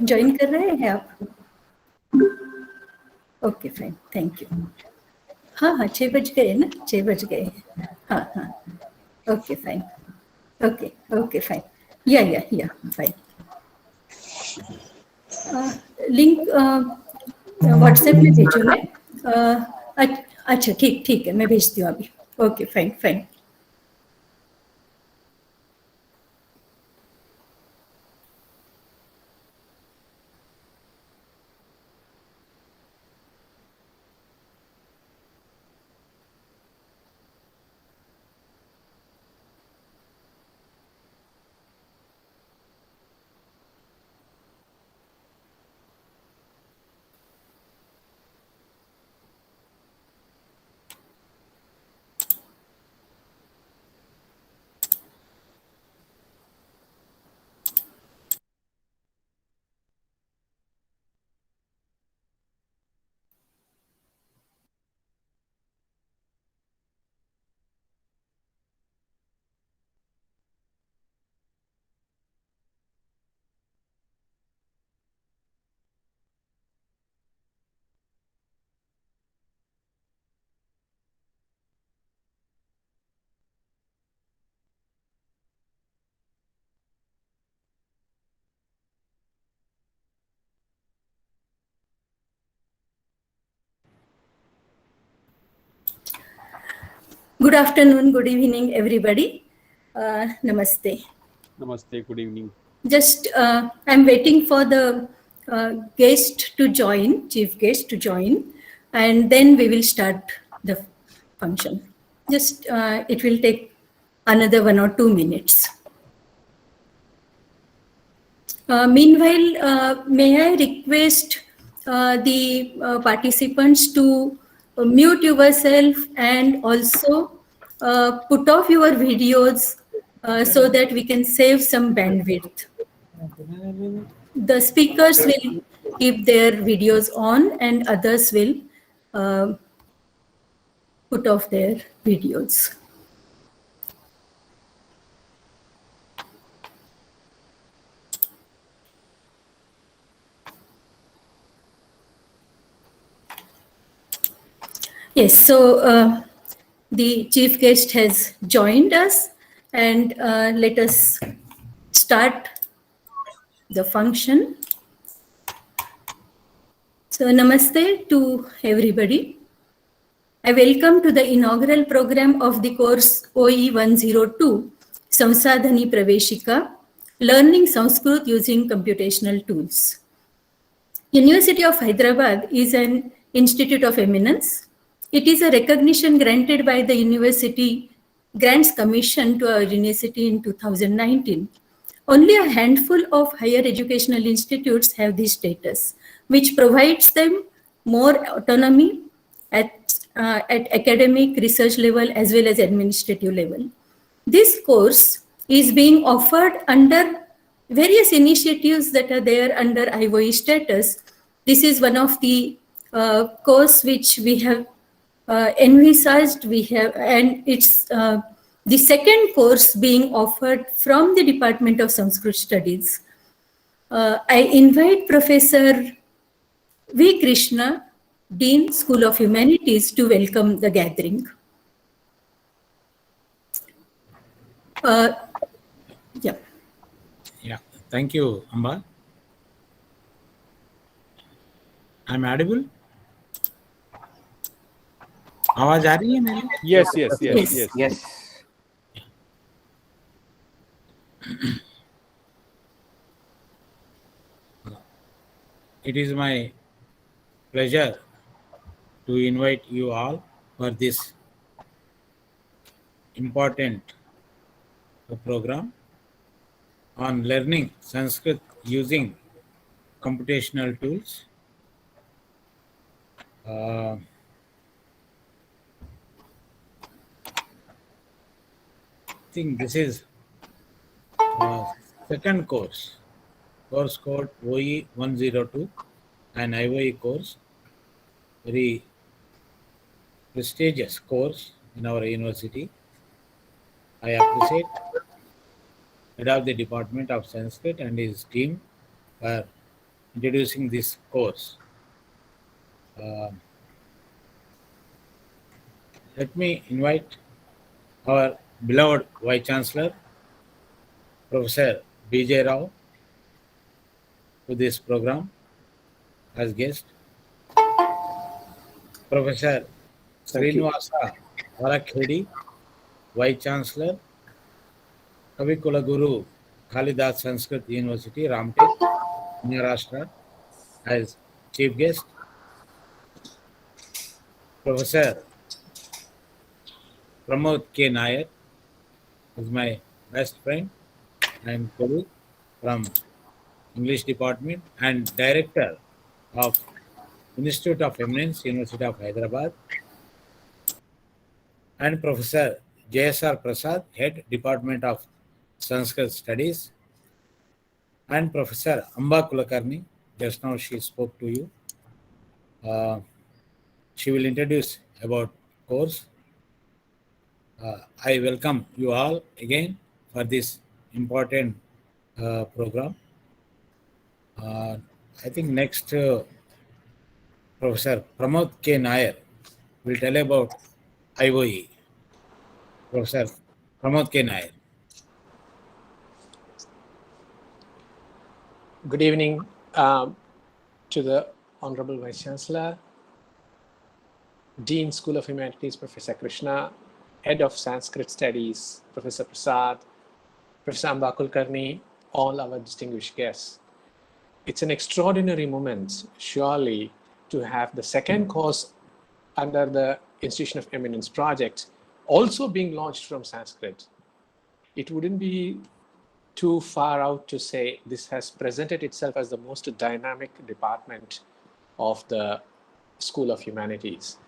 Join कर रहे हैं आप? Okay fine, thank you. हाँ हाँ, 6 बज गए ना, 6 बज गए। हाँ हाँ, okay fine, okay okay fine, या फाइन। लिंक व्हाट्सएप में भेजो मैं। अच्छा ठीक है, मैं भेजती हूँ अभी। Okay fine fine. Good afternoon, good evening, everybody. Namaste. Namaste, good evening. Just I'm waiting for the guest to join, chief guest to join, and then we will start the function. Just it will take another 1 or 2 minutes. Meanwhile, may I request the participants to mute yourself and also put off your videos so that we can save some bandwidth. The speakers will keep their videos on and others will put off their videos. Yes, so the chief guest has joined us, and let us start the function. So namaste to everybody. I welcome to the inaugural program of the course OE 102, Samsadhani Praveshika, Learning Sanskrit Using Computational Tools. University of Hyderabad is an institute of eminence. It is a recognition granted by the University Grants Commission to our university in 2019. Only a handful of higher educational institutes have this status, which provides them more autonomy at academic research level as well as administrative level. This course is being offered under various initiatives that are there under IOE status. This is one of the course which we have envisaged. And it's the second course being offered from the Department of Sanskrit Studies. I invite Professor V. Krishna, Dean, School of Humanities, to welcome the gathering. Yeah, thank you, Amba. I'm audible? आवाज आ रही है मेरी? Yes. It is my pleasure to invite you all for this important program on learning Sanskrit using computational tools. I think this is second course code OE 102, an IOE course, very prestigious course in our university. I appreciate head of the Department of Sanskrit and his team for introducing this course. Let me invite our beloved Vice Chancellor, Professor B.J. Rao, to this program as guest. Professor Srinivasa Varakhedi, Vice Chancellor, Kavikula Guru, Kalidas Sanskrit University, Ramtek, Maharashtra, as chief guest. Professor Pramod K. Nair is my best friend and colleague from English Department and Director of Institute of Eminence, University of Hyderabad, and Professor J.S.R. Prasad, Head Department of Sanskrit Studies, and Professor Amba Kulakarni. Just now she spoke to you. She will introduce about course. I welcome you all again for this important program. I think next Professor Pramod K. Nair will tell about IOE. Professor Pramod K. Nair. Good evening to the Honorable Vice Chancellor, Dean School of Humanities, Professor Krishna, Head of Sanskrit Studies, Professor Prasad, Professor Amba Kulkarni, all our distinguished guests. It's an extraordinary moment, surely, to have the second course under the Institution of Eminence project also being launched from Sanskrit. It wouldn't be too far out to say this has presented itself as the most dynamic department of the School of Humanities.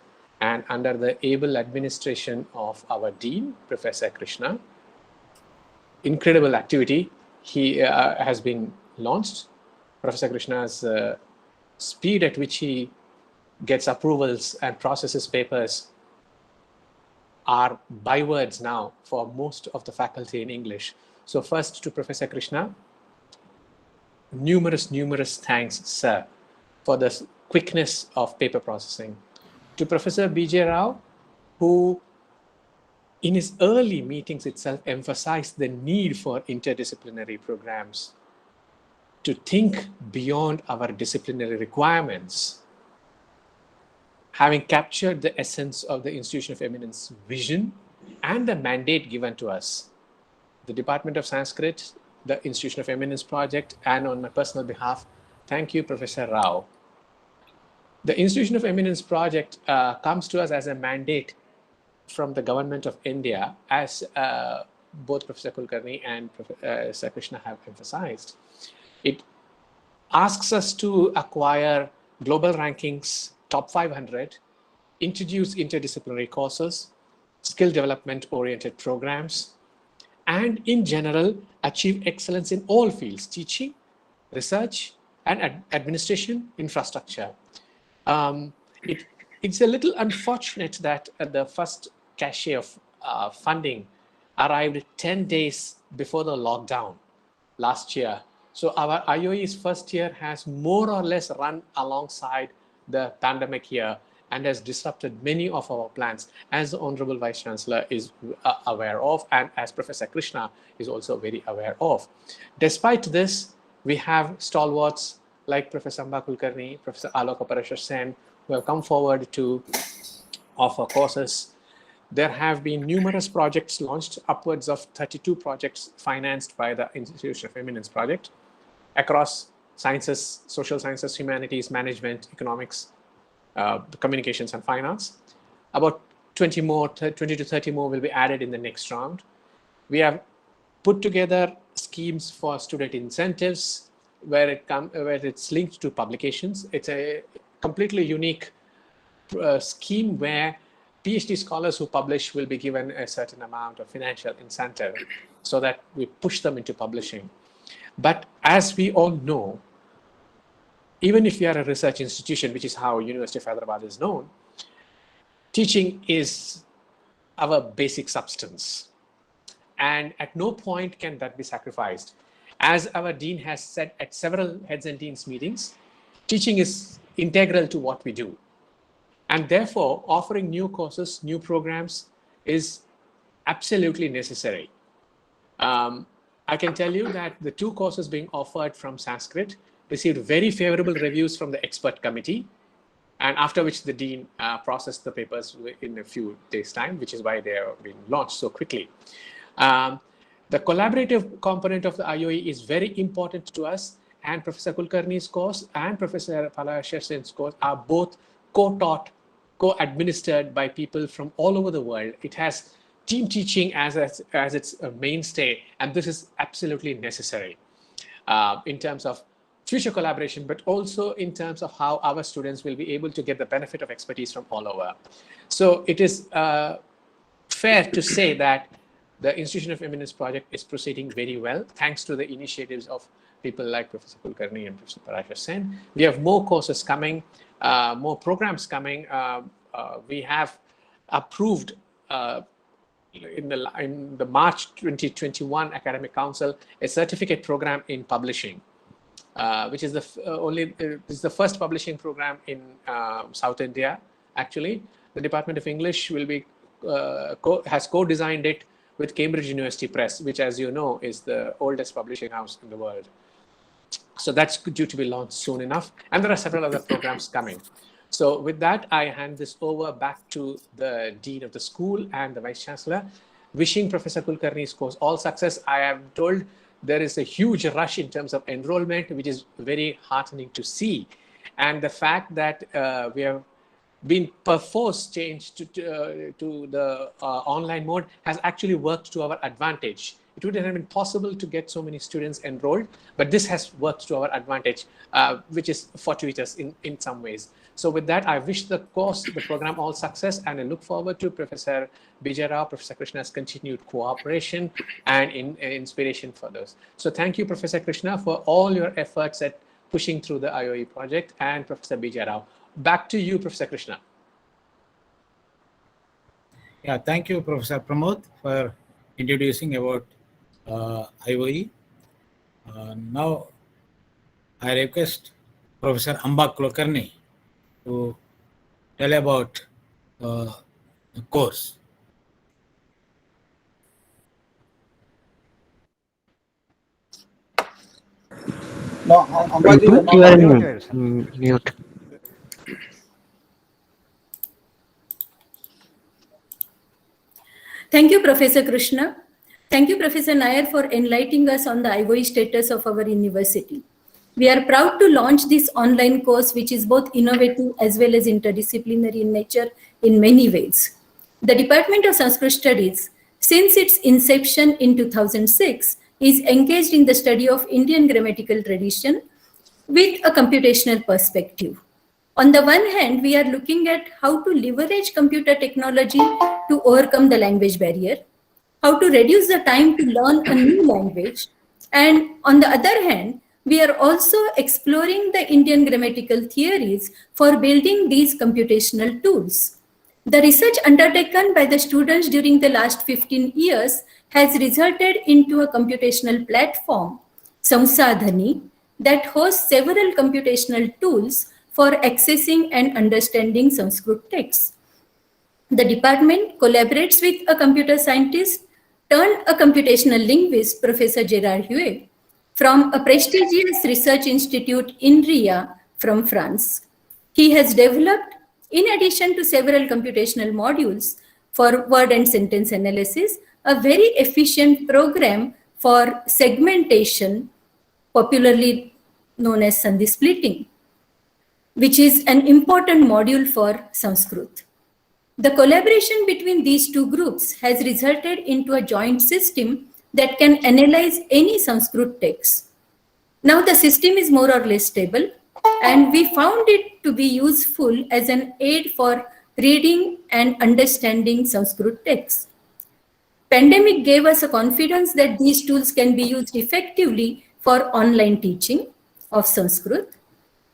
And under the able administration of our Dean, Professor Krishna, incredible activity has been launched. Professor Krishna's speed at which he gets approvals and processes papers are bywords now for most of the faculty in English. So first to Professor Krishna, numerous thanks, sir, for the quickness of paper processing. To Professor B.J. Rao, who in his early meetings itself emphasized the need for interdisciplinary programs to think beyond our disciplinary requirements. Having captured the essence of the Institution of Eminence vision and the mandate given to us, the Department of Sanskrit, the Institution of Eminence project, and on my personal behalf, thank you, Professor Rao. The Institution of Eminence project comes to us as a mandate from the Government of India, as both Professor Kulkarni and Professor Krishna have emphasized. It asks us to acquire global rankings, top 500, introduce interdisciplinary courses, skill development-oriented programs, and in general, achieve excellence in all fields, teaching, research, and administration infrastructure. It's a little unfortunate that the first cache of funding arrived 10 days before the lockdown last year. So our IOE's first year has more or less run alongside the pandemic year and has disrupted many of our plans, as the Honorable Vice Chancellor is aware of, and as Professor Krishna is also very aware of. Despite this, we have stalwarts like Professor Amba Kulkarni, Professor Alok Parashar Sen, who have come forward to offer courses. There have been numerous projects launched, upwards of 32 projects financed by the Institution of Eminence project across sciences, social sciences, humanities, management, economics, communications, and finance. About 20 to 30 more will be added in the next round. We have put together schemes for student incentives where it's linked to publications. It's a completely unique scheme where PhD scholars who publish will be given a certain amount of financial incentive so that we push them into publishing. But as we all know, even if we are a research institution, which is how University of Hyderabad is known, teaching is our basic substance. And at no point can that be sacrificed. As our dean has said at several heads and deans meetings, teaching is integral to what we do. And therefore, offering new courses, new programs is absolutely necessary. I can tell you that the 2 courses being offered from Sanskrit received very favorable reviews from the expert committee, and after which the dean processed the papers in a few days' time, which is why they are being launched so quickly. The collaborative component of the IOE is very important to us, and Professor Kulkarni's course and Professor Palaya Sen's course are both co-taught, co-administered by people from all over the world. It has team teaching as its mainstay, and this is absolutely necessary in terms of future collaboration, but also in terms of how our students will be able to get the benefit of expertise from all over. So it is fair to say that the Institution of Eminence project is proceeding very well, thanks to the initiatives of people like Professor Kulkarni and Professor Parashar Sen. We have more courses coming, more programs coming. We have approved in the March 2021 Academic Council a certificate program in publishing, which is the first publishing program in South India. Actually, the Department of English will be has co-designed it with Cambridge University Press, which, as you know, is the oldest publishing house in the world. So that's due to be launched soon enough. And there are several other programs coming. So with that, I hand this over back to the Dean of the school and the Vice Chancellor, wishing Professor Kulkarni's course all success. I am told there is a huge rush in terms of enrollment, which is very heartening to see. And the fact that we have been perforce changed to the online mode has actually worked to our advantage. It wouldn't have been possible to get so many students enrolled, but this has worked to our advantage, which is fortuitous in some ways. So with that, I wish the program all success, and I look forward to Professor Bijay Rao, Professor Krishna's continued cooperation and inspiration for those. So thank you, Professor Krishna, for all your efforts at pushing through the IOE project, and Professor Bijay Rao. Back to you, Professor Krishna. Yeah, thank you, Professor Pramod, for introducing about IOE. Now, I request Professor Amba Kulkarni to tell about the course. No, Ambaji, You are in mute. Thank you, Professor Krishna. Thank you, Professor Nair, for enlightening us on the IOE status of our university. We are proud to launch this online course, which is both innovative as well as interdisciplinary in nature in many ways. The Department of Sanskrit Studies, since its inception in 2006, is engaged in the study of Indian grammatical tradition with a computational perspective. On the one hand, we are looking at how to leverage computer technology to overcome the language barrier, how to reduce the time to learn a new language, and on the other hand, we are also exploring the Indian grammatical theories for building these computational tools. The research undertaken by the students during the last 15 years has resulted into a computational platform, Samsadhani, that hosts several computational tools for accessing and understanding Sanskrit texts. The department collaborates with a computer scientist turned a computational linguist, Professor Gérard Huet, from a prestigious research institute in Ria from France. He has developed, in addition to several computational modules for word and sentence analysis, a very efficient program for segmentation, popularly known as Sandhi splitting, which is an important module for Sanskrit. The collaboration between these two groups has resulted into a joint system that can analyze any Sanskrit text. Now the system is more or less stable, and we found it to be useful as an aid for reading and understanding Sanskrit texts. Pandemic gave us a confidence that these tools can be used effectively for online teaching of Sanskrit.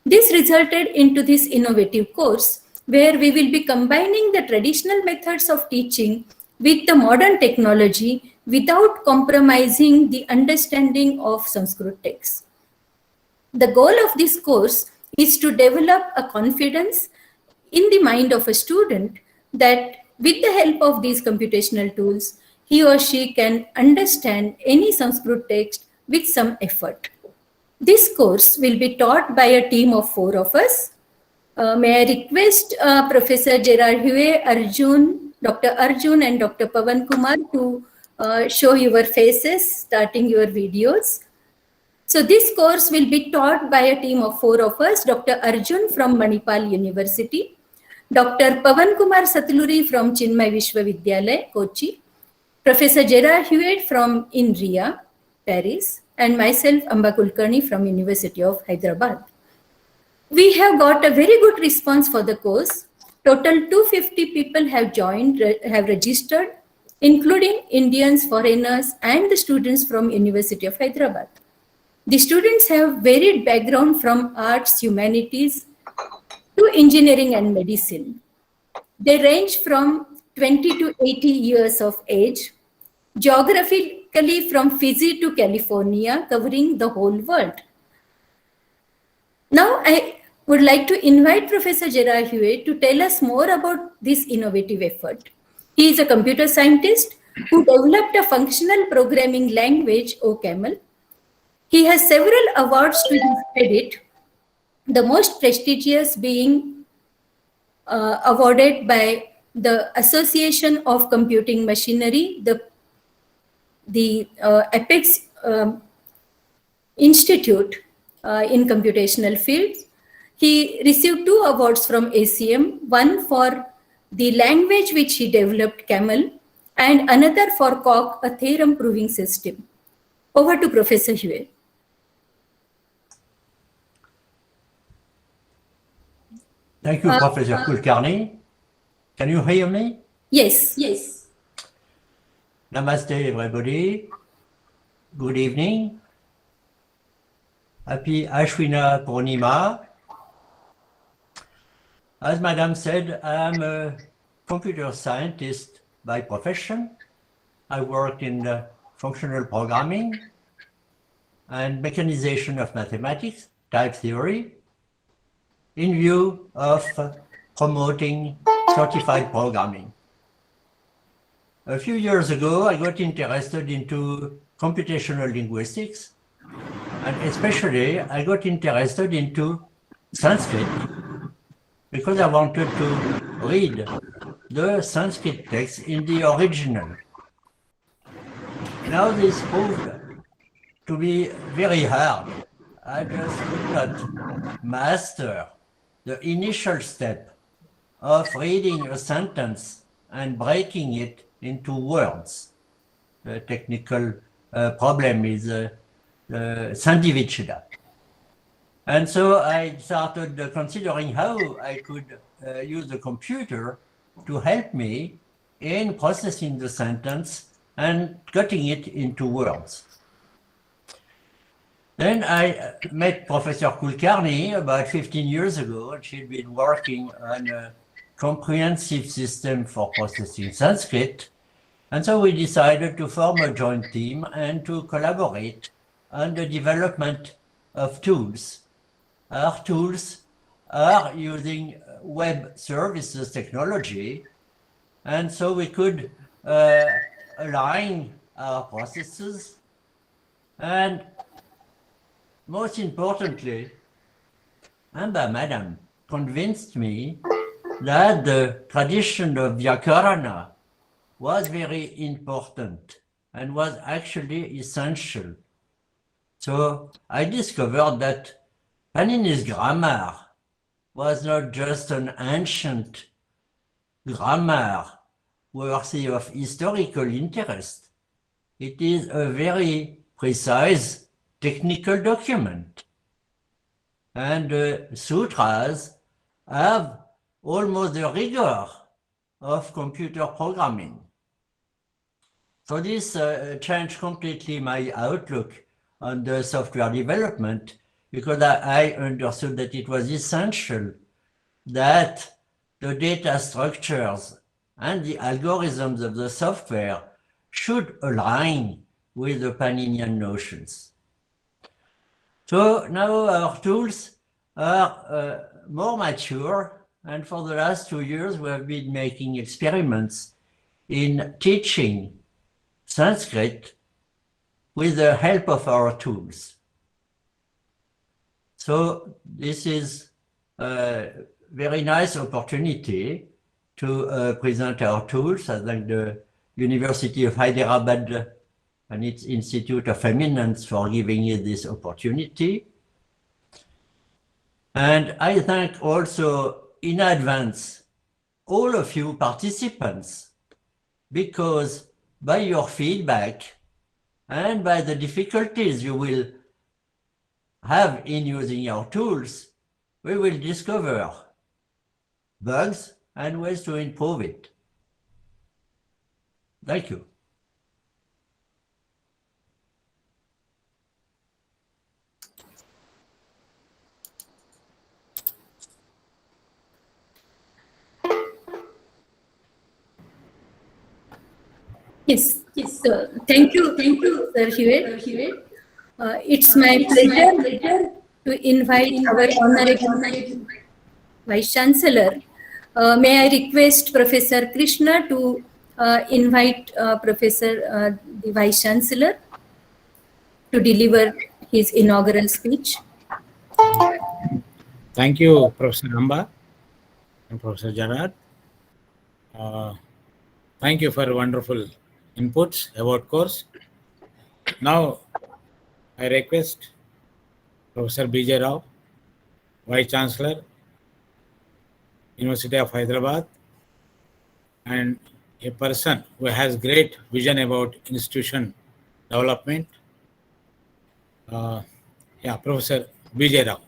This resulted into this innovative course where we will be combining the traditional methods of teaching with the modern technology without compromising the understanding of Sanskrit texts. The goal of this course is to develop a confidence in the mind of a student that with the help of these computational tools, he or she can understand any Sanskrit text with some effort. This course will be taught by a team of 4 of us. May I request Professor Gerard Huet, Arjun, Dr. Arjun and Dr. Pavan Kumar to show your faces, starting your videos. So this course will be taught by a team of 4 of us, Dr. Arjun from Manipal University, Dr. Pavan Kumar Satluri from Chinmay Vishwavidyalaya, Kochi, Professor Gerard Huet from INRIA, Paris, and myself, Amba Kulkarni from University of Hyderabad. We have got a very good response for the course. Total 250 people have joined, have registered, including Indians, foreigners, and the students from University of Hyderabad. The students have varied background from arts, humanities, to engineering and medicine. They range from 20 to 80 years of age, geographically from Fiji to California, covering the whole world. Now, I would like to invite Professor Gerard Huet to tell us more about this innovative effort. He is a computer scientist who developed a functional programming language, OCaml. He has several awards to his credit, the most prestigious being awarded by the Association of Computing Machinery, the Apex Institute in computational fields. He received 2 awards from ACM, one for the language which he developed, Camel, and another for Coq, a theorem proving system. Over to Professor Huet. Thank you, Professor Kulkarni. Can you hear me? Yes, yes. Namaste, everybody. Good evening. Happy Ashwina Purnima. As Madam said, I am a computer scientist by profession. I work in functional programming and mechanization of mathematics, type theory, in view of promoting certified programming. A few years ago, I got interested into computational linguistics, and especially I got interested into Sanskrit because I wanted to read the Sanskrit text in the original. Now this proved to be very hard. I just could not master the initial step of reading a sentence and breaking it into words. The technical problem is Sandhi-Vicheda. And so I started considering how I could use the computer to help me in processing the sentence and cutting it into words. Then I met Professor Kulkarni about 15 years ago, and she'd been working on a comprehensive system for processing Sanskrit. And so we decided to form a joint team and to collaborate on the development of tools. Our tools are using web services technology, and so we could align our processes. And most importantly, Amba Madam convinced me that the tradition of Vyakarana was very important and was actually essential. So I discovered that Panini's grammar was not just an ancient grammar worthy of historical interest. It is a very precise technical document. And the sutras have almost the rigor of computer programming. So this changed completely my outlook on the software development, because I understood that it was essential that the data structures and the algorithms of the software should align with the Paninian notions. So now our tools are more mature, and for the last 2 years we have been making experiments in teaching Sanskrit with the help of our tools. So this is a very nice opportunity to present our tools. I thank the University of Hyderabad and its Institute of Eminence for giving me this opportunity. And I thank also in advance all of you participants, because by your feedback and by the difficulties you will have in using our tools, we will discover bugs and ways to improve it. Thank you. Yes, yes. So, thank you, Sir Hiwet. It's my pleasure to invite our Honorable Vice Chancellor. May I request Professor Krishna to invite the Vice Chancellor to deliver his inaugural speech. Thank you, Professor Amba and Professor Gerard. Thank you for wonderful inputs about course. Now, I request Professor B.J. Rao, Vice Chancellor, University of Hyderabad, and a person who has great vision about institution development. Professor B.J. Rao.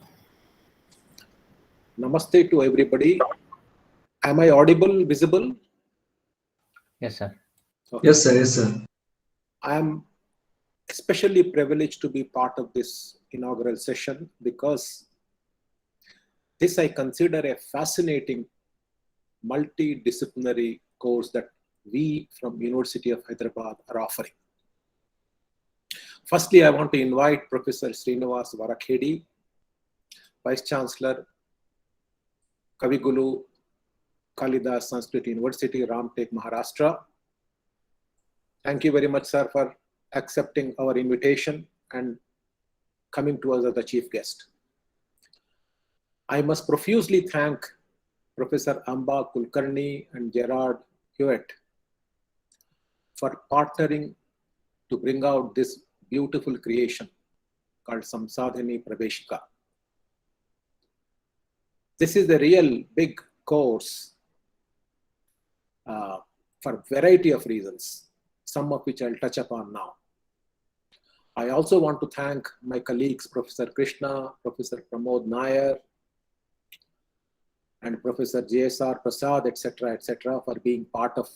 Namaste to everybody. Am I audible, visible? Yes, sir. Okay. Yes, sir. Yes, sir. I am especially privileged to be part of this inaugural session because this I consider a fascinating multidisciplinary course that we from University of Hyderabad are offering. Firstly, I want to invite Professor Srinivas Varakhedi, Vice Chancellor, Kavigulu Kalidas Sanskrit University, Ramtek, Maharashtra. Thank you very much, sir, for accepting our invitation and coming to us as the chief guest. I must profusely thank Professor Amba Kulkarni and Gerard Hewitt for partnering to bring out this beautiful creation called Samsadhani Praveshika. This is a real big course for a variety of reasons, some of which I'll touch upon now. I also want to thank my colleagues, Professor Krishna, Professor Pramod Nair, and Professor JSR Prasad, etc., for being part of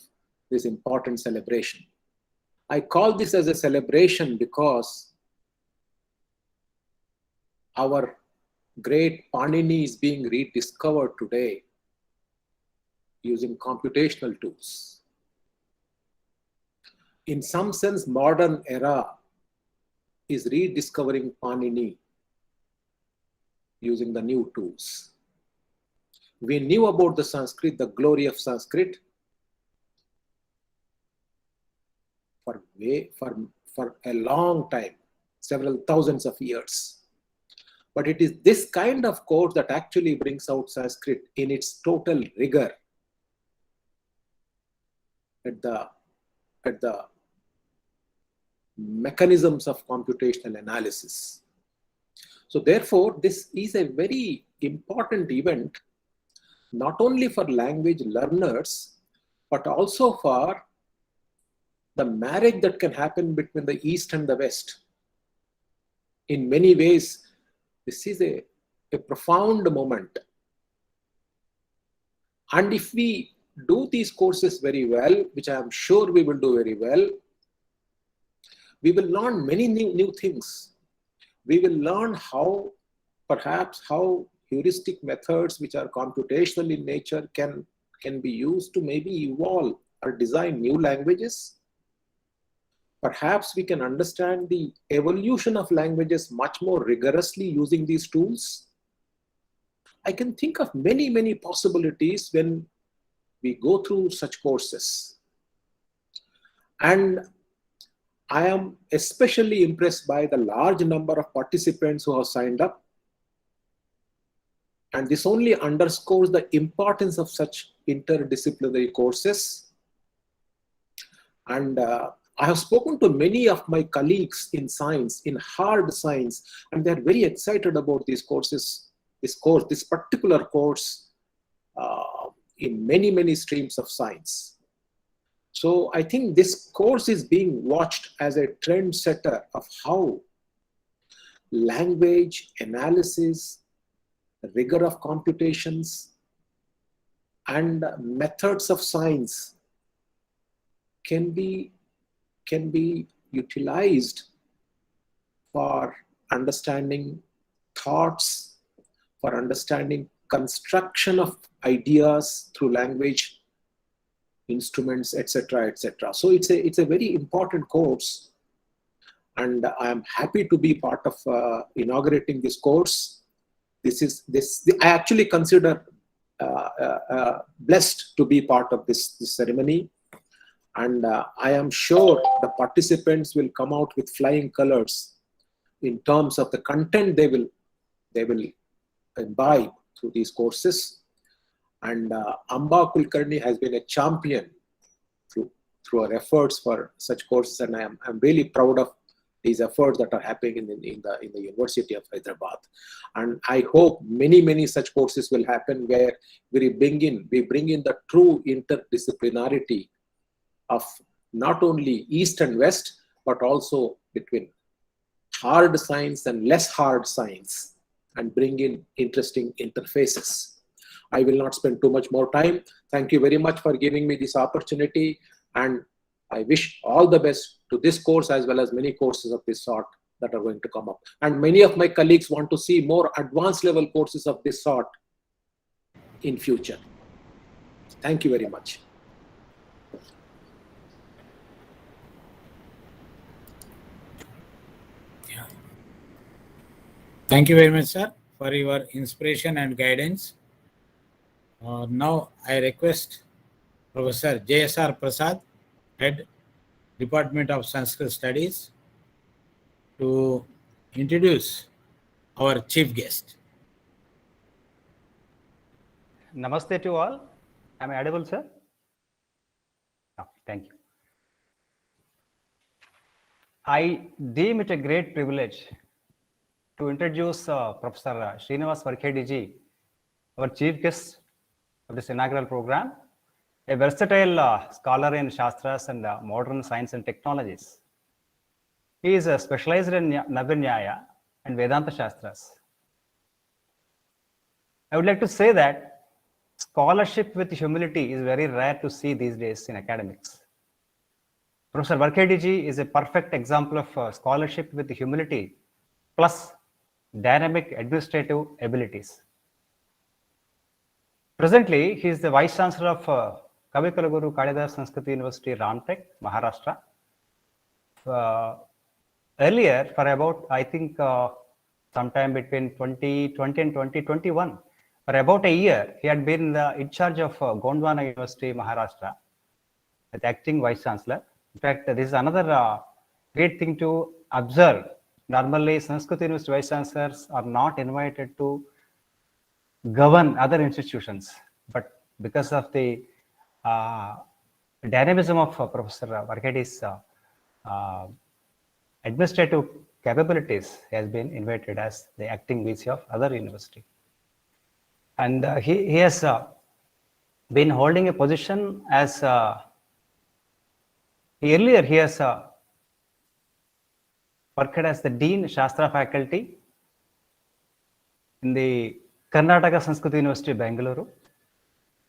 this important celebration. I call this as a celebration because our great Panini is being rediscovered today using computational tools. In some sense, modern era is rediscovering Panini using the new tools. We knew about the Sanskrit, the glory of Sanskrit, for a long time, several thousands of years. But it is this kind of course that actually brings out Sanskrit in its total rigor at the mechanisms of computational analysis. So therefore, this is a very important event, not only for language learners, but also for the marriage that can happen between the East and the West. In many ways, this is a profound moment. And if we do these courses very well, which I am sure we will do very well, we will learn many new things. We will learn how heuristic methods which are computational in nature can be used to maybe evolve or design new languages. perhaps we can understand the evolution of languages much more rigorously using these tools. I can think of many, many possibilities when we go through such courses. And I am especially impressed by the large number of participants who have signed up. And this only underscores the importance of such interdisciplinary courses. And I have spoken to many of my colleagues in science, in hard science, and they're very excited about these courses, this particular course in many, many streams of science. So I think this course is being watched as a trend setter of how language, analysis, rigor of computations, and methods of science can be utilized for understanding thoughts, for understanding construction of ideas through language, instruments, etc., etc. So it's a very important course, and I am happy to be part of inaugurating this course. I actually consider blessed to be part of this ceremony, and I am sure the participants will come out with flying colors in terms of the content they will imbibe through these courses. And Amba Kulkarni has been a champion through her efforts for such courses, and I'm really proud of these efforts that are happening in the University of Hyderabad. And I hope many such courses will happen where we bring in the true interdisciplinarity of not only East and West, but also between hard science and less hard science, and bring in interesting interfaces. I will not spend too much more time. Thank you very much for giving me this opportunity, and I wish all the best to this course as well as many courses of this sort that are going to come up. And many of my colleagues want to see more advanced level courses of this sort in future. Thank you very much. Thank you very much, sir, for your inspiration and guidance. Now I request Professor J.S.R. Prasad, Head, Department of Sanskrit Studies, to introduce our chief guest. Namaste to all. Am I audible, sir? Oh, thank you. I deem it a great privilege to introduce Professor Srinivas Varkhedi ji, our chief guest of this inaugural program, a versatile scholar in Shastras and modern science and technologies. He is specialized in Navya and Vedanta Shastras. I would like to say that scholarship with humility is very rare to see these days in academics. Professor Varkhedi ji is a perfect example of scholarship with humility plus dynamic administrative abilities. Presently, he is the Vice Chancellor of Kavi Kulaguru Kalidas Sanskrit University, Ramtek, Maharashtra. Earlier, for about, I think, sometime between 2020 and 2021, for about a year, he had been in charge of Gondwana University, Maharashtra, as acting Vice Chancellor. In fact, this is another great thing to observe. Normally, Sanskrit University Vice Chancellors are not invited to govern other institutions, but because of the dynamism of Professor Varkhedi's administrative capabilities, he has been invited as the acting VC of other university. And he has been holding a position as earlier he has worked as the Dean Shastra faculty in the Karnataka Sanskrit University, Bangalore,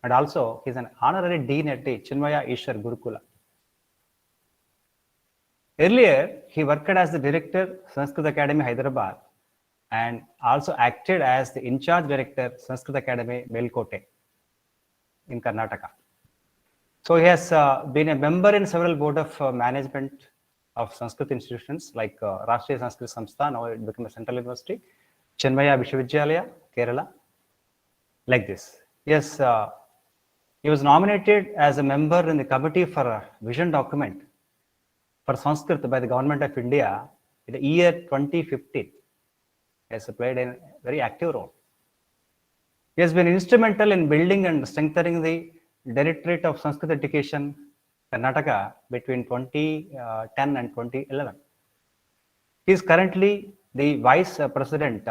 and also he is an honorary dean at the Chinmaya Ishwar Gurukula. Earlier, he worked as the director, Sanskrit Academy, Hyderabad, and also acted as the in-charge director, Sanskrit Academy, Melkote, in Karnataka. So he has been a member in several board of management of Sanskrit institutions like Rashtriya Sanskrit Samsthan, now it became a central university, Chinmaya Vishwavidyalaya, Kerala, like this. Yes, he was nominated as a member in the committee for a vision document for Sanskrit by the government of India in the year 2015. He has played a very active role. He has been instrumental in building and strengthening the Directorate of Sanskrit Education, Karnataka, between 2010 and 2011. He is currently the Vice President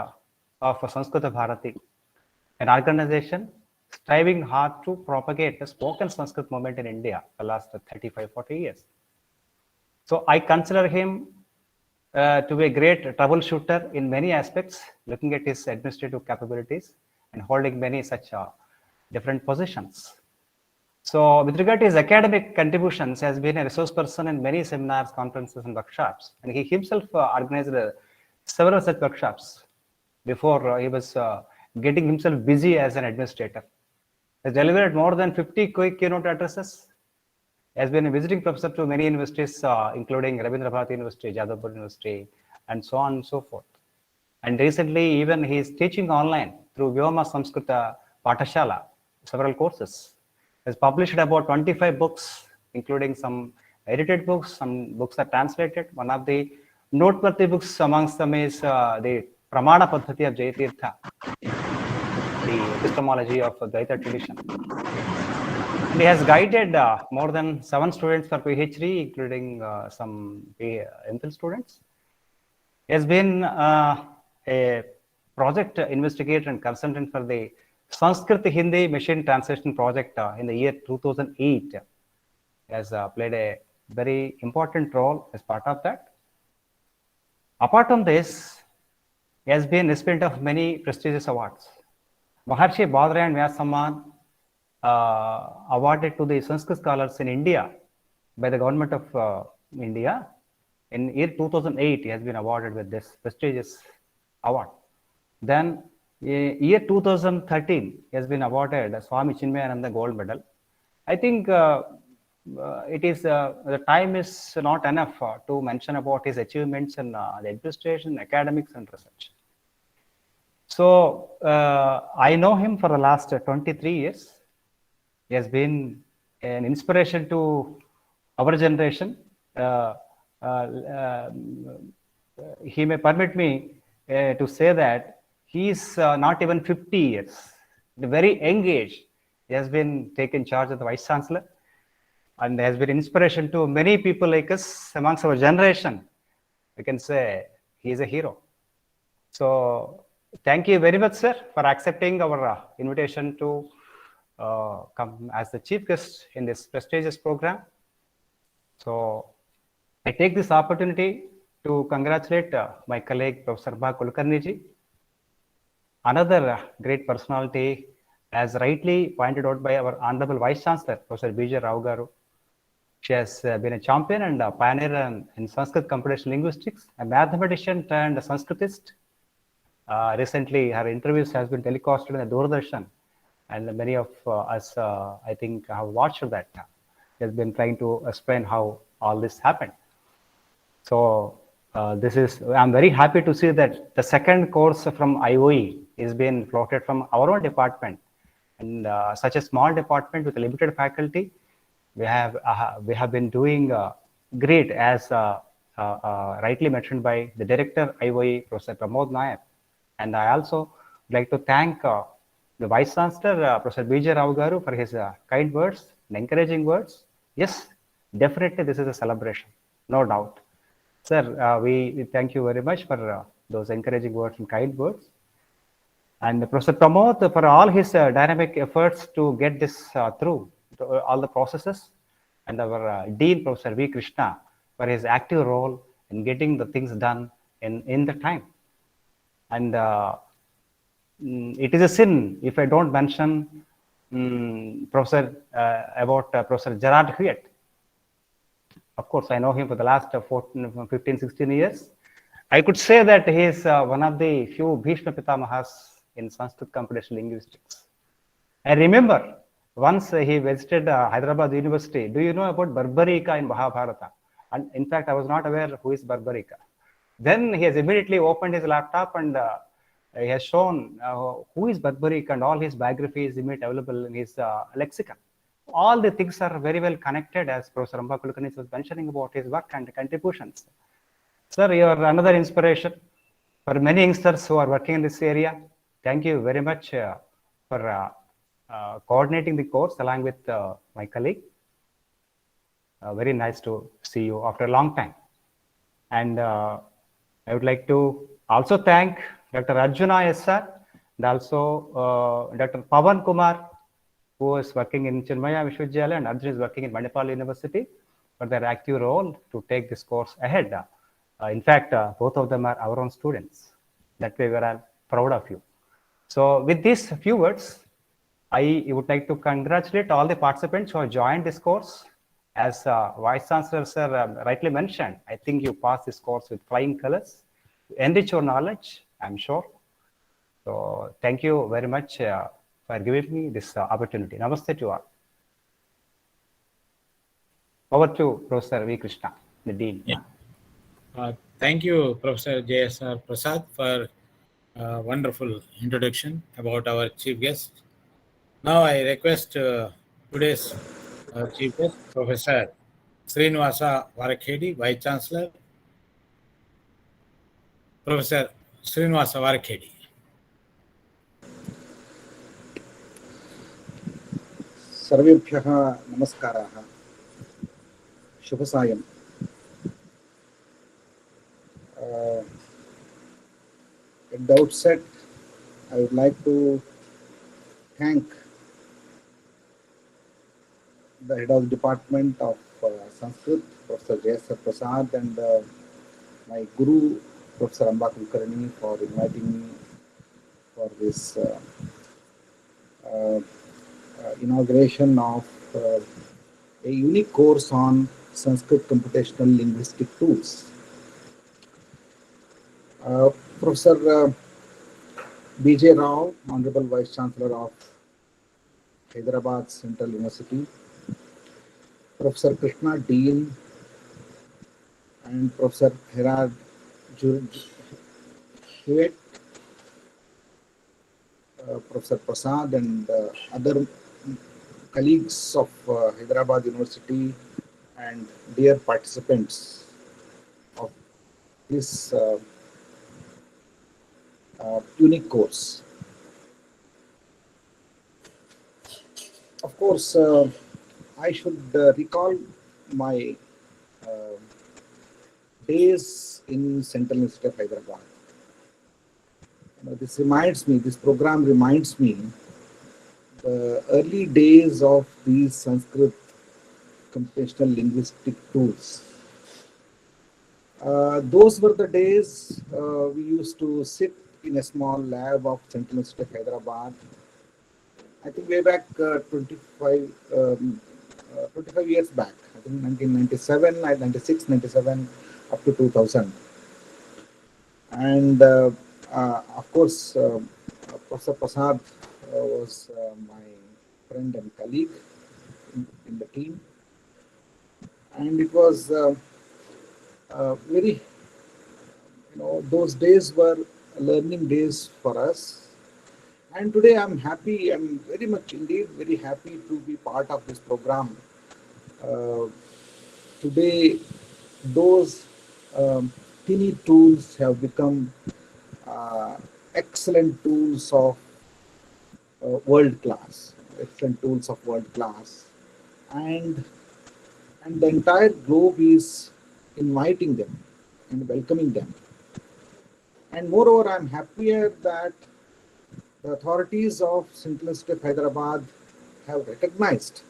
of Sanskrita Bharati, an organization striving hard to propagate the spoken Sanskrit movement in India for the last 35-40 years. So I consider him to be a great troubleshooter in many aspects, looking at his administrative capabilities and holding many such different positions. So with regard to his academic contributions, he has been a resource person in many seminars, conferences, and workshops. And he himself organized several such workshops before he was getting himself busy as an administrator. He has delivered more than 50 keynote addresses. He has been a visiting professor to many universities, including Rabindra Bharati University, Jadavpur University, and so on and so forth. And recently, even he is teaching online through Vyoma Samskrita Pathashala, several courses. He has published about 25 books, including some edited books, some books are translated. One of the noteworthy books amongst them is the Pramana Paddhati of Jayatirtha, the epistemology of Dvaita tradition. And he has guided more than 7 students for PhD, including some MPhil students. He has been a project investigator and consultant for the Sanskrit Hindi machine translation project in the year 2008. He has played a very important role as part of that. Apart from this, he has been recipient of many prestigious awards. Maharshi Badarayan Vyas Samman, awarded to the Sanskrit scholars in India by the government of India. In year 2008, he has been awarded with this prestigious award. Then year 2013, he has been awarded Swami Chinmayananda Gold Medal. I think it is the time is not enough to mention about his achievements in the administration, academics, and research. So I know him for the last 23 years. He has been an inspiration to our generation. He may permit me to say that he is not even 50 years. At a very young age, he has been taken charge of the Vice Chancellor and has been inspiration to many people like us amongst our generation. We can say he is a hero. So thank you very much, sir, for accepting our invitation to come as the chief guest in this prestigious program. So I take this opportunity to congratulate my colleague, Professor Bha Kulkarni ji, another great personality, as rightly pointed out by our Honorable Vice Chancellor, Professor B.J. Rao Garu. She has been a champion and a pioneer in Sanskrit computational linguistics, a mathematician turned Sanskritist. Recently, her interviews has been telecasted in the Doordarshan, and many of us, I think, have watched that. She has been trying to explain how all this happened. So I'm very happy to see that the second course from IOE is being floated from our own department, and such a small department with limited faculty, we have been doing great, as rightly mentioned by the director IOE, Professor Pramod Nayak. And I also like to thank the Vice Chancellor, Professor B.J. Rao Garu, for his kind words and encouraging words. Yes, definitely this is a celebration, no doubt. Sir, we thank you very much for those encouraging words and kind words. And Professor Pramod for all his dynamic efforts to get this through all the processes, and our Dean, Professor V. Krishna, for his active role in getting the things done in the time. And it is a sin if I don't mention Professor Gerard Huet. Of course, I know him for the last 15, 16 years. I could say that he is one of the few Bhishma Pitamahas in Sanskrit computational linguistics. I remember once he visited Hyderabad University. Do you know about Barbarika in Mahabharata? And in fact, I was not aware who is Barbarica. Then he has immediately opened his laptop and he has shown who is Barbarica, and all his biography is immediately available in his lexicon. All the things are very well connected, as Professor Amba Kulkarni was mentioning about his work and contributions. Sir, you are another inspiration for many youngsters who are working in this area. Thank you very much for coordinating the course along with my colleague. Very nice to see you after a long time. And I would like to also thank Dr. Arjuna SR and also Dr. Pavan Kumar, who is working in Chinmaya Vishwavidyalaya, and Arjun is working in Manipal University, for their active role to take this course ahead. In fact, both of them are our own students. That way we are proud of you. So with these few words, I would like to congratulate all the participants who have joined this course. As Vice Chancellor Sir rightly mentioned, I think you passed this course with flying colors, enrich your knowledge, I'm sure. So thank you very much for giving me this opportunity. Namaste to all. Over to Professor V. Krishna, the Dean. Yeah. Thank you, Professor J.S.R. Prasad, for a wonderful introduction about our chief guest. Now I request today's chief guest, Professor Srinivasa Varakhedi, Vice Chancellor. Professor Srinivasa Varakhedi. सर्वेभ्यः नमस्काराः शुभसायम् at the outset I would like to thank the head of the department of Sanskrit, Professor J.S.R. Prasad, and my guru, Professor Amba Kulkarni, for inviting me for this inauguration of a unique course on Sanskrit computational linguistic tools. Professor B.J. Rao, Honorable Vice Chancellor of Hyderabad Central University, Professor Krishna, Dean, and Professor Herad Hewitt, Professor Prasad, and other colleagues of Hyderabad University, and dear participants of this unique course. Of course, I should recall my days in Central University of Hyderabad. This program reminds me the early days of these Sanskrit computational linguistic tools. Those were the days we used to sit in a small lab of Central University of Hyderabad. I think way back 25 years back, I think 1997, 96, 97, up to 2000. And of course, Professor Prasad was my friend and colleague in the team. And it was very, those days were learning days for us. And today I'm happy, I'm very much indeed very happy to be part of this program. Today, those teeny tools have become excellent tools of world class, and the entire globe is inviting them and welcoming them. And moreover, I'm happier that the authorities of Central University of Hyderabad have recognized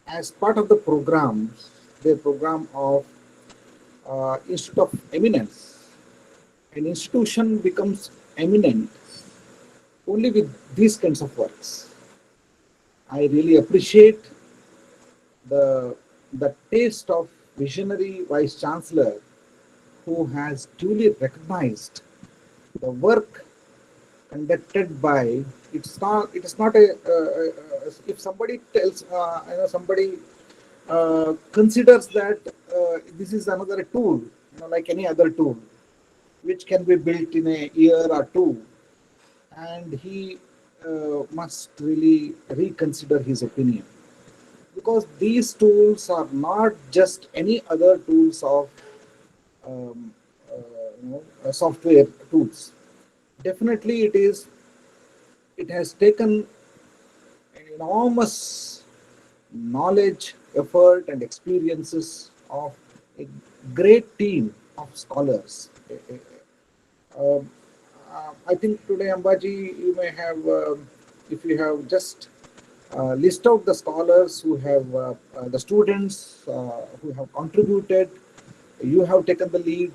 as part of the program, their program of Institute of Eminence. An institution becomes eminent only with these kinds of works. I really appreciate the taste of visionary Vice Chancellor who has duly recognized the work conducted by, it is not a if somebody tells somebody considers that this is another tool, like any other tool, which can be built in a year or two, and he must really reconsider his opinion, because these tools are not just any other tools of um, software tools. Definitely, it has taken enormous knowledge, effort, and experiences of a great team of scholars. Um, I think today, Ambaji, you may have, if you have just list out the scholars who have, the students who have contributed, you have taken the lead.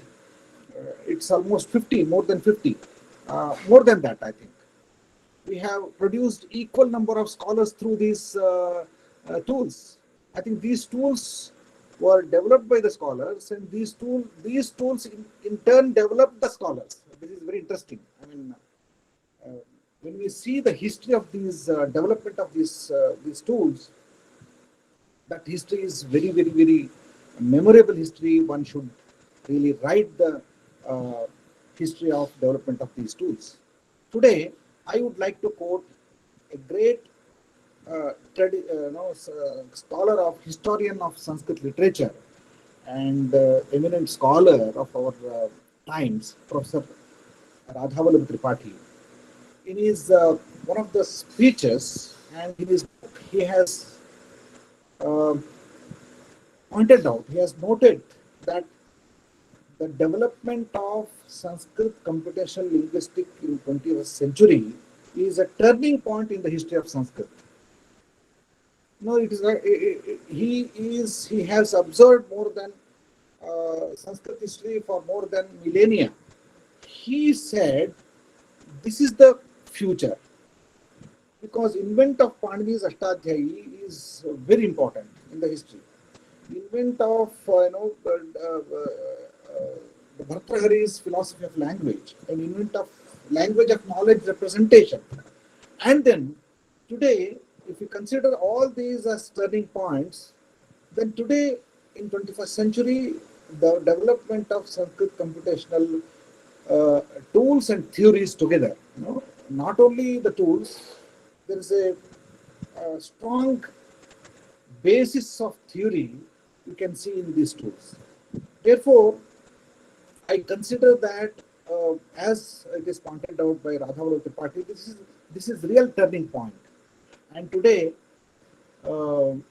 It's almost 50, more than 50, more than that, I think. We have produced equal number of scholars through these tools. I think these tools were developed by the scholars, and these tools in turn developed the scholars. This is very interesting. I mean, when we see the history of these development of these tools, that history is very, very, very memorable history. One should really write the history of development of these tools. Today, I would like to quote a great scholar of historian of Sanskrit literature and eminent scholar of our times, Professor Radhavallabh Tripathi. In his one of the speeches, and in his book, he has pointed out, he has noted that the development of Sanskrit computational linguistics in 20th century is a turning point in the history of Sanskrit. No, it is he has observed more than Sanskrit history for more than millennia. He said this is the future, because invent of Panini's Ashtadhyayi is very important in the history. Invent of the Bhartrhari's philosophy of language, and invent of language of knowledge representation. And then today, if you consider all these as turning points, then today in 21st century, the development of Sanskrit computational tools and theories together, not only the tools, there is a strong basis of theory you can see in these tools. Therefore, I consider that as it is pointed out by Radhavallabh Tripathi, this is real turning point. And today, due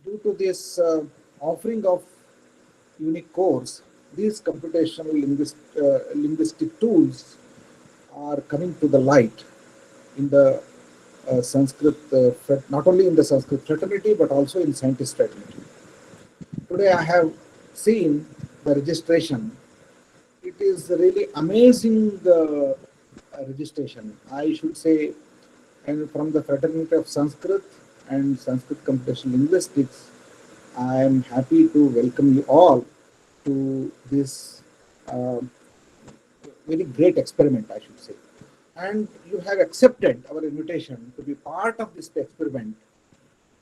to this offering of unique course, these computational linguistic tools are coming to the light in the Sanskrit, not only in the Sanskrit fraternity, but also in scientist fraternity. Today I have seen the registration. It is really amazing, the registration. I should say, and from the fraternity of Sanskrit and Sanskrit computational linguistics, I am happy to welcome you all to this very great experiment, I should say. And you have accepted our invitation to be part of this experiment,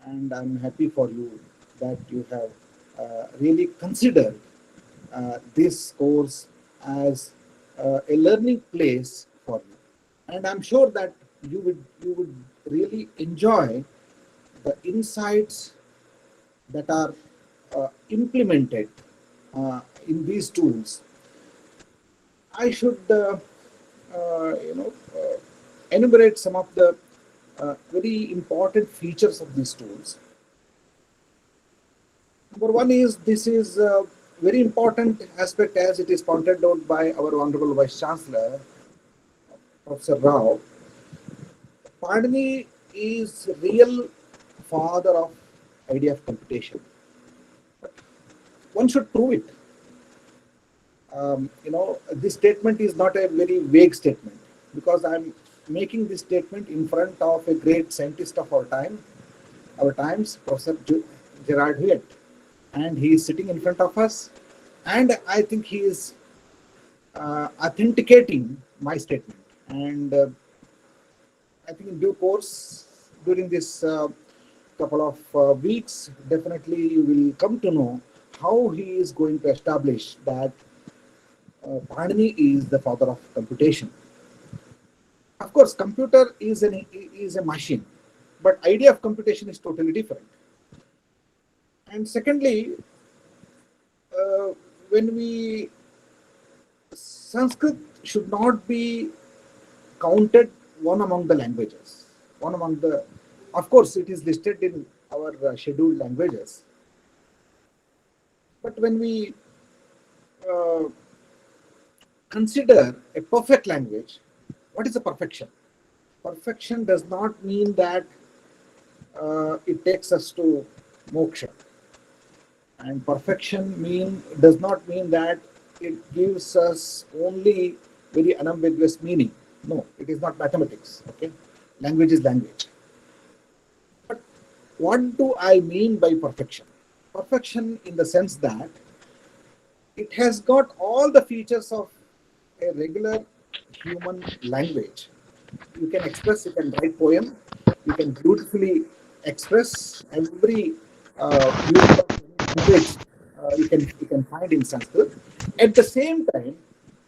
and I'm happy for you that you have really considered this course as a learning place for you. And I'm sure that you would really enjoy the insights that are implemented in these tools. I should enumerate some of the very important features of these tools. Number one is, this is a very important aspect, as it is pointed out by our Honorable Vice Chancellor, Professor Rao. Panini is real father of idea of computation. But one should prove it. This statement is not a very vague statement, because I'm making this statement in front of a great scientist of our times, Professor Gerard Huet, and he is sitting in front of us, and I think he is authenticating my statement. And I think in due course, during this couple of weeks, definitely you will come to know how he is going to establish that Panini is the father of computation. Of course, computer is a machine, but idea of computation is totally different. And secondly, when we Sanskrit should not be counted one among the languages. Of course, it is listed in our scheduled languages. But when we consider a perfect language, what is a perfection? Perfection does not mean that it takes us to moksha. And perfection does not mean that it gives us only very unambiguous meaning. No, it is not mathematics. Okay, language is language. But what do I mean by perfection? Perfection in the sense that it has got all the features of a regular human language. You can express, you can write poem, you can beautifully express every beautiful language you can find in Sanskrit. At the same time,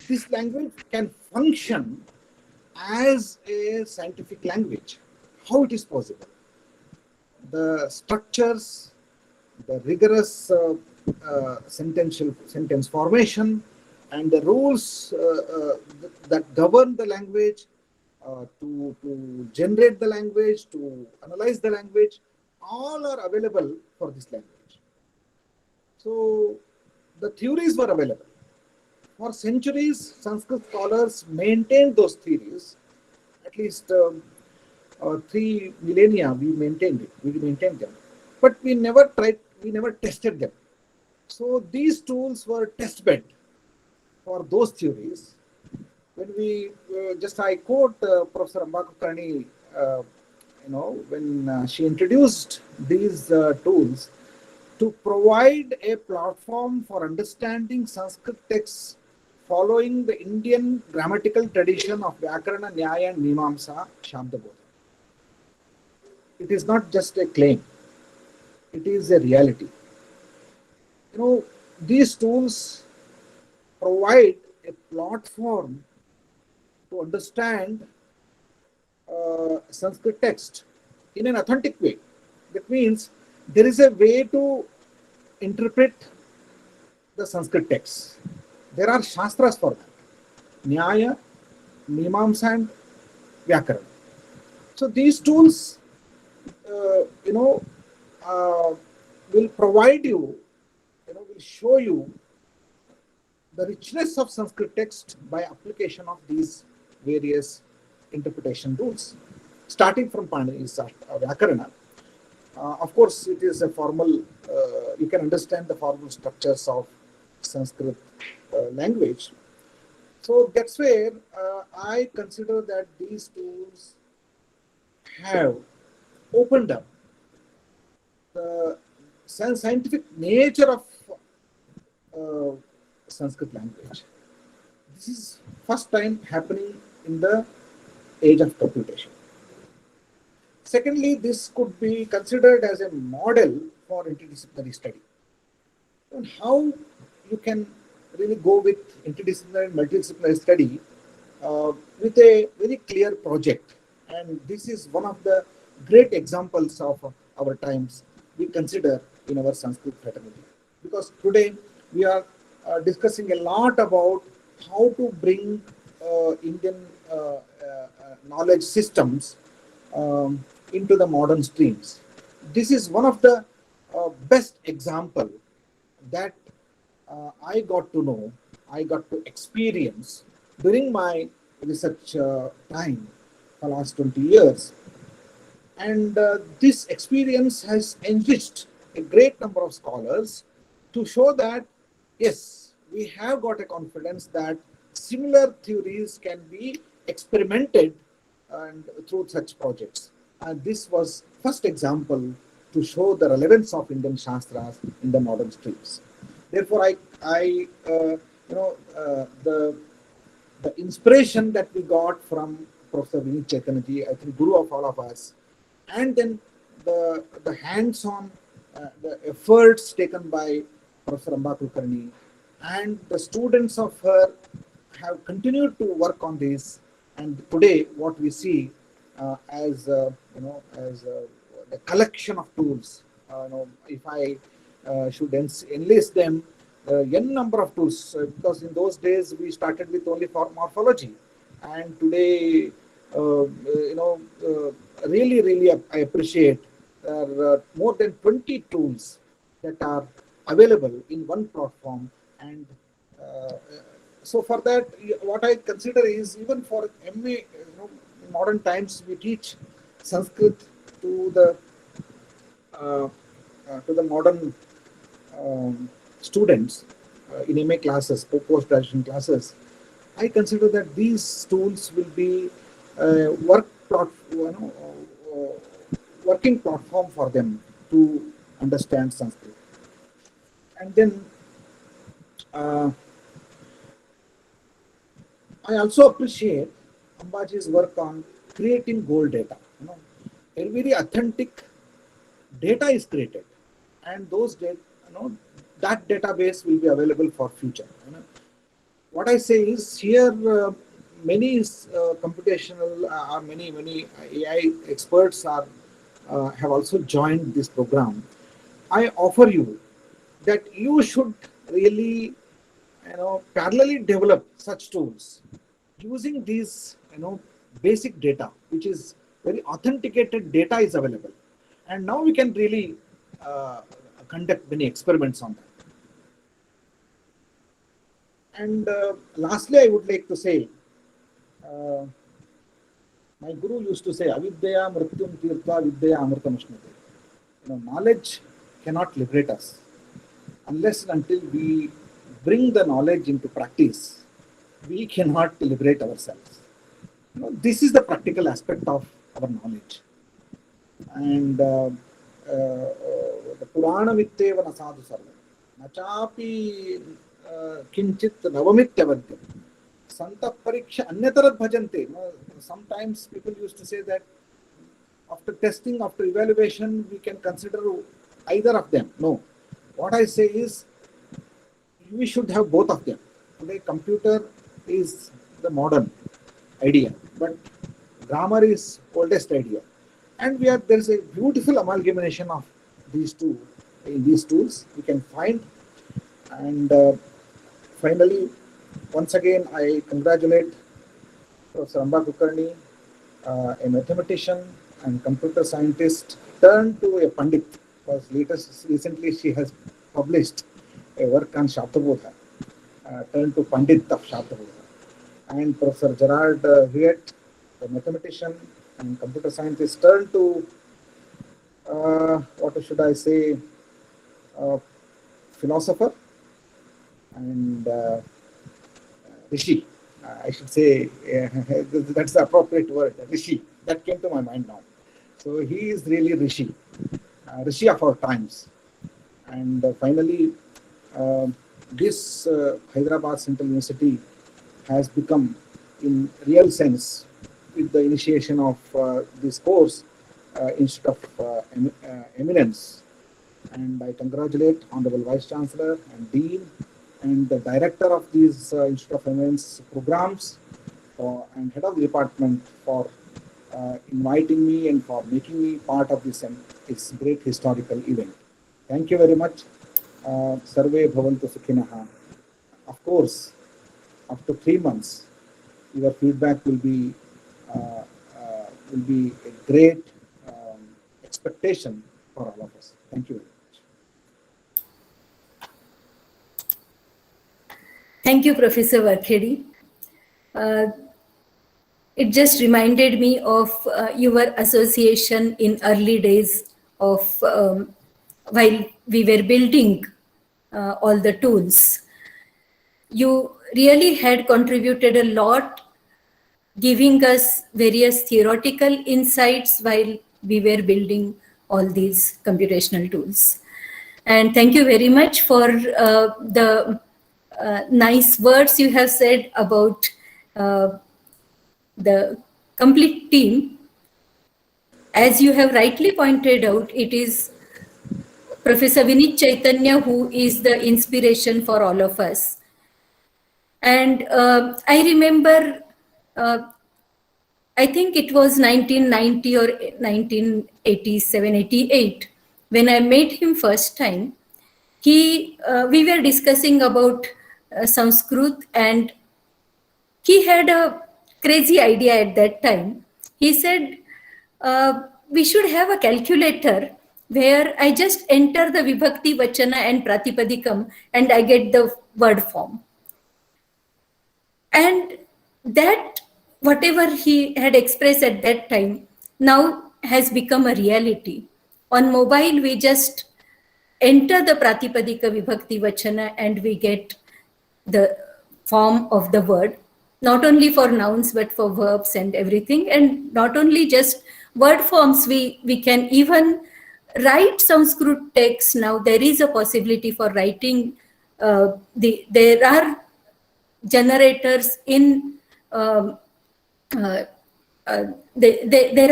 this language can function as a scientific language. How it is possible? The structures, the rigorous sentence formation, and the rules that govern the language, to generate the language, to analyze the language, all are available for this language. So the theories were available. For centuries, Sanskrit scholars maintained those theories. At least 3 millennia we maintained them. But we never tested them. So these tools were test bed for those theories. When we I quote Professor Amba Kulkarni, when she introduced these tools to provide a platform for understanding Sanskrit texts following the Indian grammatical tradition of Vyakarana, Nyaya, and Mimamsa, Shabdabodha. It is not just a claim; it is a reality. These tools provide a platform to understand Sanskrit text in an authentic way. That means there is a way to interpret the Sanskrit text. There are shastras for that. Nyaya, Mimamsa, and Vyakarana. So these tools, will provide you, will show you the richness of Sanskrit text by application of these various interpretation rules. Starting from Panini's Vyakarana, of course, it is a formal, you can understand the formal structures of Sanskrit language. So that's where I consider that these tools have opened up the scientific nature of Sanskrit language. This is first time happening in the age of computation. Secondly, this could be considered as a model for interdisciplinary study. And how you can really go with interdisciplinary, multidisciplinary study with a very clear project. And this is one of the great examples of our times we consider in our Sanskrit fraternity. Because today we are discussing a lot about how to bring Indian knowledge systems into the modern streams. This is one of the best example that I got to know, I got to experience during my research time for the last 20 years. And this experience has enriched a great number of scholars to show that, yes, we have got a confidence that similar theories can be experimented and through such projects. And this was first example to show the relevance of Indian Shastras in the modern streams. Therefore, the inspiration that we got from Professor Vineet Chaitanya ji, I think Guru of all of us, and then the hands-on, the efforts taken by Professor Amba Kulkarni, and the students of her have continued to work on this. And today, what we see as as the collection of tools. If I should enlist them, n number of tools, because in those days we started with only for morphology, and today, really, I appreciate there are more than 20 tools that are available in one platform. And so for that, what I consider is, even for MA, in modern times, we teach Sanskrit to the modern students in MA classes, post-graduation classes. I consider that these tools will be working platform for them to understand Sanskrit. And then I also appreciate Ambaji's work on creating gold data. A very authentic data is created, and those data, that database will be available for future. What I say is, here many computational or many AI experts have also joined this program. I offer you that you should really parallelly develop such tools using these basic data, which is very authenticated data is available, and now we can really conduct many experiments on that. And lastly, I would like to say, my guru used to say, "Avidyaya mrityum tirtva vidyaya amritam ashnate." Knowledge cannot liberate us unless and until we bring the knowledge into practice. We cannot liberate ourselves. This is the practical aspect of our knowledge. And the Purana Vitteva Nasadu Sarva Nachapi Kinchit Navamityavadyam Santa Pariksha Anyatarad Bhajante. Sometimes people used to say that after testing, after evaluation, we can consider either of them. No. What I say is, we should have both of them. Today, computer is the modern idea, but grammar is oldest idea. And there is a beautiful amalgamation of these two in these tools we can find. And finally, once again, I congratulate Professor Amba Kulkarni, a mathematician and computer scientist turned to a Pandit, because recently she has published a work on Shabdabodha, turned to Pandit of Shabdabodha. And Professor Gerard Huet, a mathematician and computer scientist, turned to, what should I say, philosopher and Rishi. I should say, that's the appropriate word, Rishi. That came to my mind now. So he is really Rishi, Rishi of our times. And finally, this Hyderabad Central University has become, in real sense, with the initiation of this course, Institute of Eminence. And I congratulate Honorable Vice Chancellor and Dean and the Director of these Institute of Eminence programs and Head of the Department for inviting me and for making me part of this great historical event. Thank you very much. Sarve bhavantu sukhinaha. Of course, after 3 months, your feedback will be a great expectation for all of us. Thank you very much. Thank you, Professor Varkhedi. It just reminded me of your association in early days of while we were building all the tools. You really had contributed a lot, giving us various theoretical insights while we were building all these computational tools. And thank you very much for the nice words you have said about the complete team. as you have rightly pointed out, it is Professor Vinit Chaitanya who is the inspiration for all of us. And I remember, I think it was 1990 or 1987, 88, when I met him first time. We were discussing about Sanskrit, and he had a crazy idea at that time. He said, we should have a calculator where I just enter the Vibhakti, Vachana and Pratipadikam and I get the word form. And that, whatever he had expressed at that time, now has become a reality. On mobile, we just enter the Pratipadika, Vibhakti, Vachana and we get the form of the word, not only for nouns, but for verbs and everything. And not only just word forms, we can even write Sanskrit text. Now there is a possibility for writing. There are generators in, there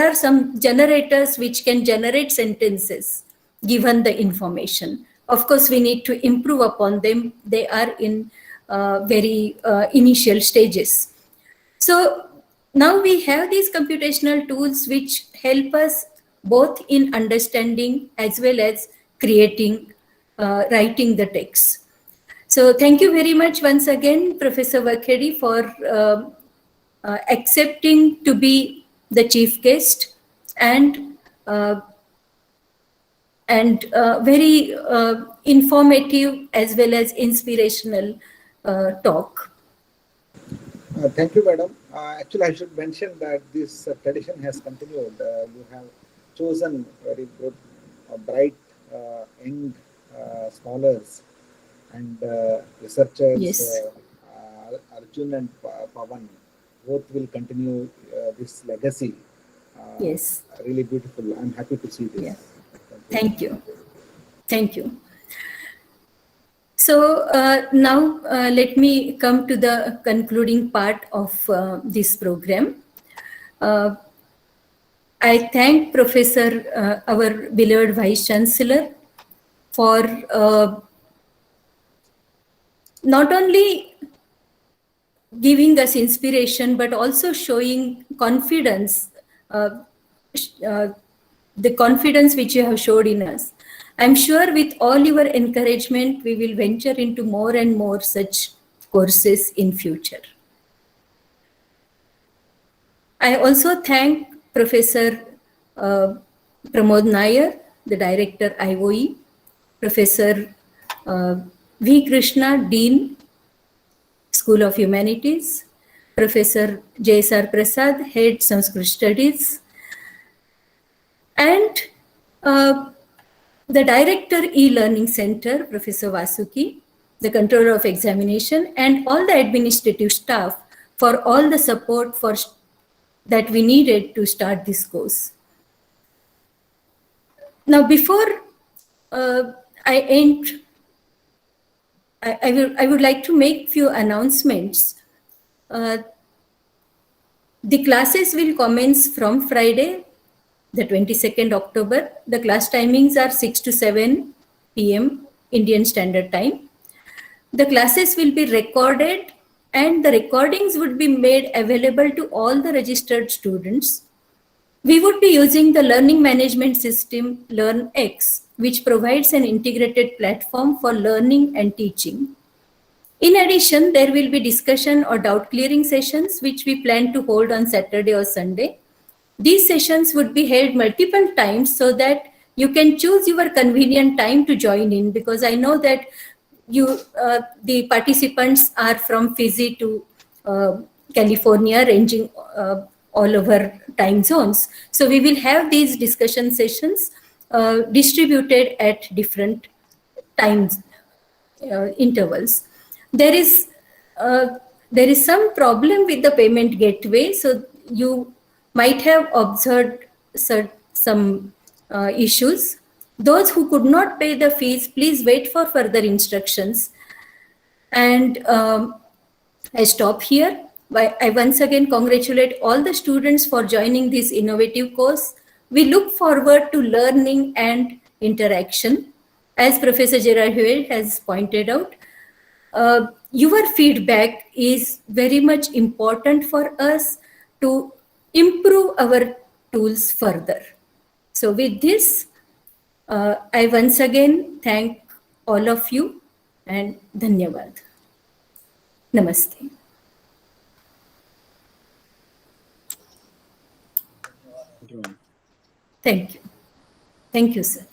are some generators which can generate sentences given the information. Of course, we need to improve upon them. They are in very initial stages. So now we have these computational tools which help us both in understanding as well as creating, writing the text. So thank you very much once again, Professor Vakheri, for accepting to be the chief guest and very informative as well as inspirational talk. Thank you, madam. Actually, I should mention that this tradition has continued. You have chosen very good, bright, young scholars and researchers. Yes. Arjun and Pawan both will continue this legacy. Yes. Really beautiful. I'm happy to see this. Yeah. Thank you. Thank you. So now let me come to the concluding part of this program. I thank Professor, our beloved Vice Chancellor, for not only giving us inspiration, but also showing confidence, the confidence which you have showed in us. I'm sure with all your encouragement, we will venture into more and more such courses in future. I also thank Professor Pramod Nair, the Director IOE, Professor V. Krishna, Dean, School of Humanities, Professor J.S.R. Prasad, Head Sanskrit Studies, and the Director E-Learning Center, Professor Vasuki, the Controller of Examination, and all the administrative staff for all the support that we needed to start this course. Now, before I end, I would like to make few announcements. The classes will commence from Friday, the 22nd October. The class timings are 6 to 7 p.m. Indian Standard Time. The classes will be recorded and the recordings would be made available to all the registered students. We would be using the learning management system LearnX, which provides an integrated platform for learning and teaching. In addition, there will be discussion or doubt clearing sessions, which we plan to hold on Saturday or Sunday. These sessions would be held multiple times so that you can choose your convenient time to join in, because I know that the participants are from Fiji to California, ranging all over time zones. So we will have these discussion sessions distributed at different times intervals. There is some problem with the payment gateway, so you might have observed some issues. Those who could not pay the fees, please wait for further instructions. And I stop here. I once again congratulate all the students for joining this innovative course We look forward to learning and interaction. As Professor Gerard Huel has pointed out, your feedback is very much important for us to improve our tools further. So with this, I once again thank all of you and Dhanyavad. Namaste. Thank you. Thank you, sir.